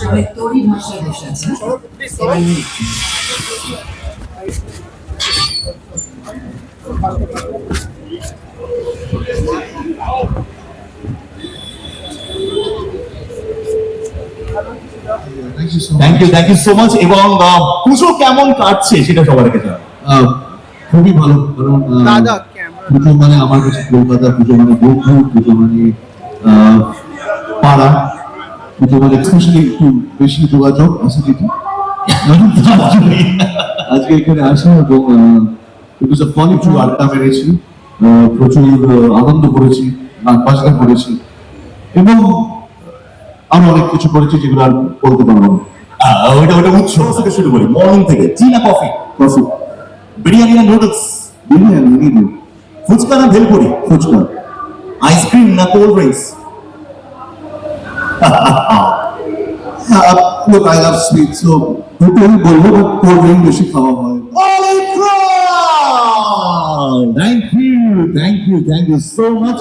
সবাই তোরই ভাষায় বসে আছে। Thank you so much. এবং পুজো কেমন কাটছে সেটা সবার আগে জানো। খুবই ভালো, কারণ পুজো মানে আমার কাছে কলকাতা, পুজো মানে বন্ধু, পুজো মানে পাড়া, পুজো মানে স্পেশালি একটু বেশি যোগাযোগ আছে যেটি আজকে এখানে আসা এবং ফলে একটু আড্ডা মেরেছি, প্রচুর আনন্দ করেছি, গান বাজনা করেছি এবং আরো অনেক কিছু করেছি যেগুলো আর বলতে পারবো না। ওটা উৎসব থেকে শুরু করি, মর্নিং থেকে চি না কফি, কফি, বিরিয়ানি না নুডলস, বিরিয়ানি, ফুচকা না ভেলপুরি, ফুচকা, আইসক্রিম না cold drinks? Look, I love sweets, so দুটোই বলবো, বাট কোল্ড ড্রিঙ্ক বেশি খাওয়া হয়। Thank you so much.